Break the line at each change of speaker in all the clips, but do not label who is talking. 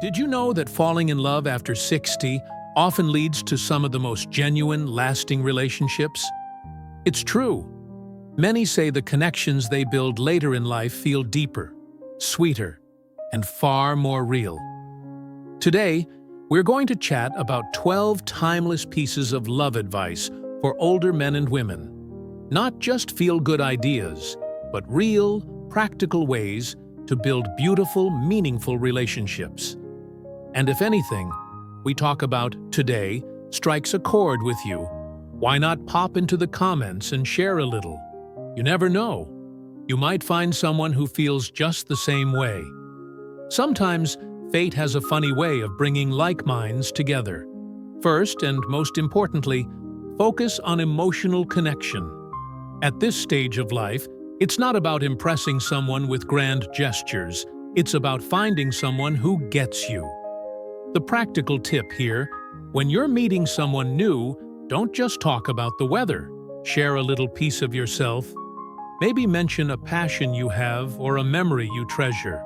Did you know that falling in love after 60 often leads to some of the most genuine, lasting relationships? It's true. Many say the connections they build later in life feel deeper, sweeter, and far more real. Today, we're going to chat about 12 timeless pieces of love advice for older men and women. Not just feel-good ideas, but real, practical ways to build beautiful, meaningful relationships. And if anything we talk about today strikes a chord with you, why not pop into the comments and share a little? You never know. You might find someone who feels just the same way. Sometimes, fate has a funny way of bringing like minds together. First, and most importantly, focus on emotional connection. At this stage of life, it's not about impressing someone with grand gestures. It's about finding someone who gets you. The practical tip here: when you're meeting someone new, don't just talk about the weather. Share a little piece of yourself. Maybe mention a passion you have or a memory you treasure.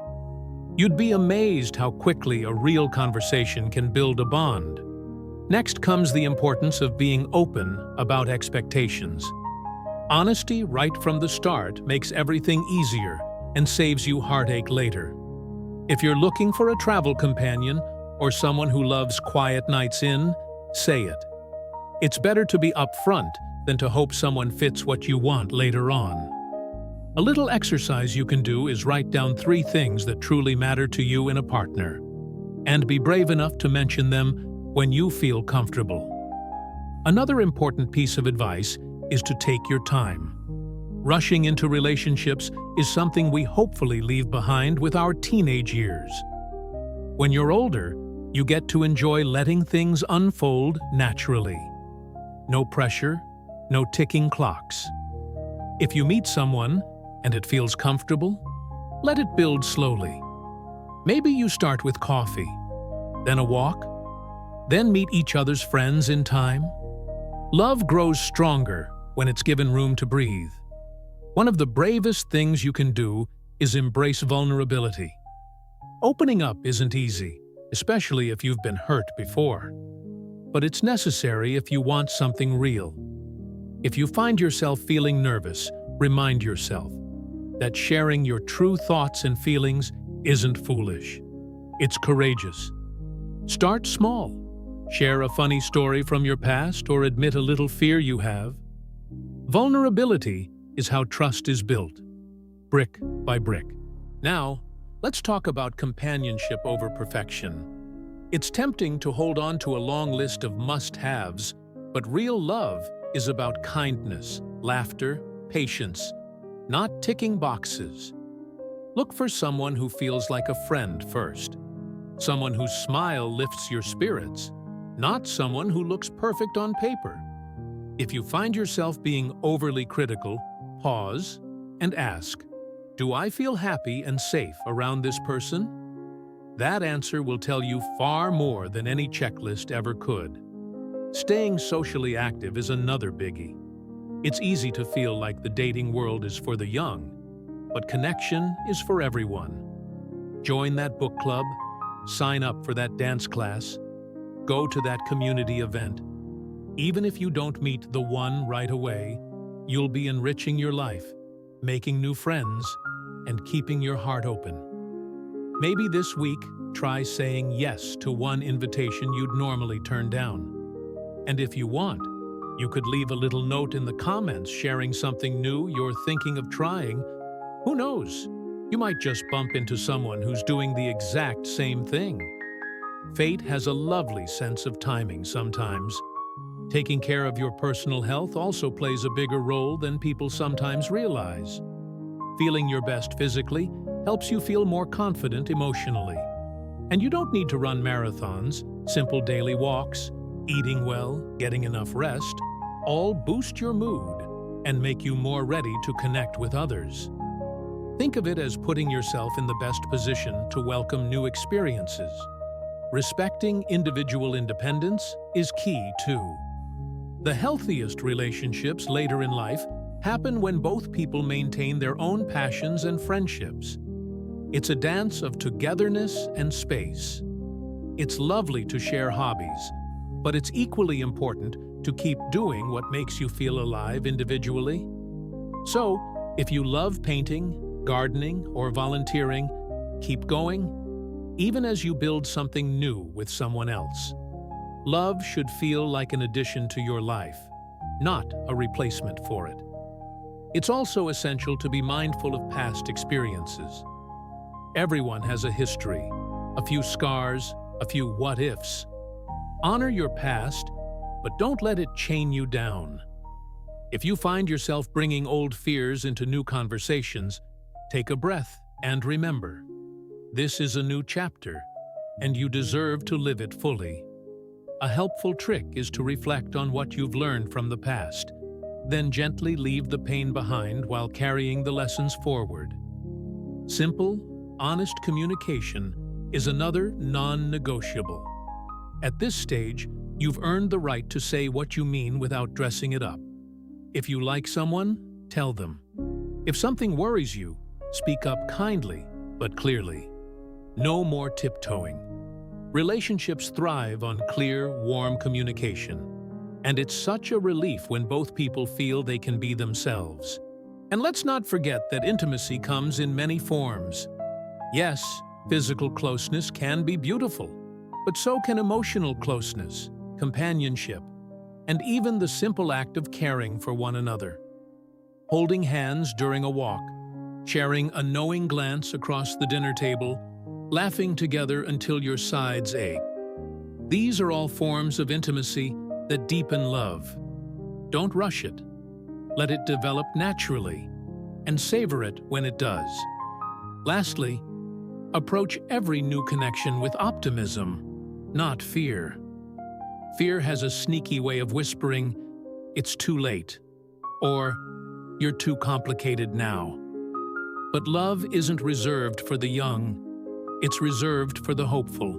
You'd be amazed how quickly a real conversation can build a bond. Next comes the importance of being open about expectations. Honesty right from the start makes everything easier and saves you heartache later. If you're looking for a travel companion or someone who loves quiet nights in, say it. It's better to be upfront than to hope someone fits what you want later on. A little exercise you can do is write down 3 things that truly matter to you in a partner, and be brave enough to mention them when you feel comfortable. Another important piece of advice is to take your time. Rushing into relationships is something we hopefully leave behind with our teenage years. When you're older, you get to enjoy letting things unfold naturally. No pressure, no ticking clocks. If you meet someone and it feels comfortable, let it build slowly. Maybe you start with coffee, then a walk, then meet each other's friends in time. Love grows stronger when it's given room to breathe. One of the bravest things you can do is embrace vulnerability. Opening up isn't easy, especially if you've been hurt before. But it's necessary if you want something real. If you find yourself feeling nervous, remind yourself that sharing your true thoughts and feelings isn't foolish. It's courageous. Start small. Share a funny story from your past or admit a little fear you have. Vulnerability is how trust is built, brick by brick. Now, let's talk about companionship over perfection. It's tempting to hold on to a long list of must-haves, but real love is about kindness, laughter, patience, not ticking boxes. Look for someone who feels like a friend first. Someone whose smile lifts your spirits, not someone who looks perfect on paper. If you find yourself being overly critical, pause and ask, do I feel happy and safe around this person? That answer will tell you far more than any checklist ever could. Staying socially active is another biggie. It's easy to feel like the dating world is for the young, but connection is for everyone. Join that book club, sign up for that dance class, go to that community event. Even if you don't meet the one right away, you'll be enriching your life, making new friends, and keeping your heart open. Maybe this week, try saying yes to one invitation you'd normally turn down. And if you want, you could leave a little note in the comments sharing something new you're thinking of trying. Who knows? You might just bump into someone who's doing the exact same thing. Fate has a lovely sense of timing sometimes. Taking care of your personal health also plays a bigger role than people sometimes realize. Feeling your best physically helps you feel more confident emotionally. And you don't need to run marathons. Simple daily walks, eating well, getting enough rest, all boost your mood and make you more ready to connect with others. Think of it as putting yourself in the best position to welcome new experiences. Respecting individual independence is key too. The healthiest relationships later in life happen when both people maintain their own passions and friendships. It's a dance of togetherness and space. It's lovely to share hobbies, but it's equally important to keep doing what makes you feel alive individually. So, if you love painting, gardening, or volunteering, keep going, even as you build something new with someone else. Love should feel like an addition to your life, not a replacement for it. It's also essential to be mindful of past experiences. Everyone has a history, a few scars, a few what-ifs. Honor your past, but don't let it chain you down. If you find yourself bringing old fears into new conversations, take a breath and remember, this is a new chapter, and you deserve to live it fully. A helpful trick is to reflect on what you've learned from the past, then gently leave the pain behind while carrying the lessons forward. Simple, honest communication is another non-negotiable. At this stage, you've earned the right to say what you mean without dressing it up. If you like someone, tell them. If something worries you, speak up kindly but clearly. No more tiptoeing. Relationships thrive on clear, warm communication, and it's such a relief when both people feel they can be themselves. And let's not forget that intimacy comes in many forms. Yes, physical closeness can be beautiful, but so can emotional closeness, companionship, and even the simple act of caring for one another. Holding hands during a walk, sharing a knowing glance across the dinner table, laughing together until your sides ache. These are all forms of intimacy that deepen love. Don't rush it. Let it develop naturally, and savor it when it does. Lastly, approach every new connection with optimism, not fear. Fear has a sneaky way of whispering, "It's too late," or "You're too complicated now." But love isn't reserved for the young. It's reserved for the hopeful.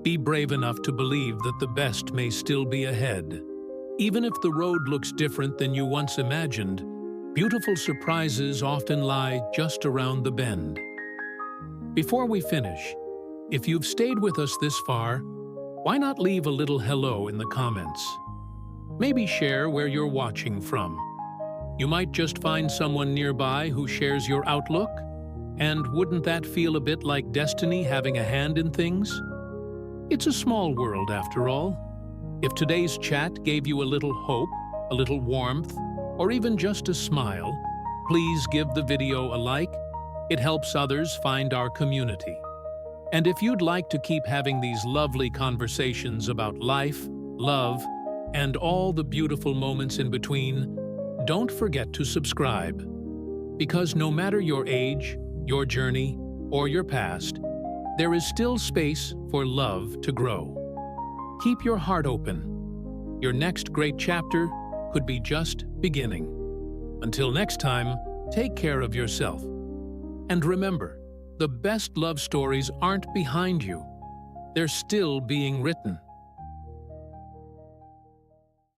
Be brave enough to believe that the best may still be ahead. Even if the road looks different than you once imagined, beautiful surprises often lie just around the bend. Before we finish, if you've stayed with us this far, why not leave a little hello in the comments? Maybe share where you're watching from. You might just find someone nearby who shares your outlook, and wouldn't that feel a bit like destiny having a hand in things? It's a small world after all. If today's chat gave you a little hope, a little warmth, or even just a smile, please give the video a like. It helps others find our community. And if you'd like to keep having these lovely conversations about life, love, and all the beautiful moments in between, don't forget to subscribe. Because no matter your age, your journey, or your past, there is still space for love to grow. Keep your heart open. Your next great chapter could be just beginning. Until next time, take care of yourself. And remember, the best love stories aren't behind you. They're still being written.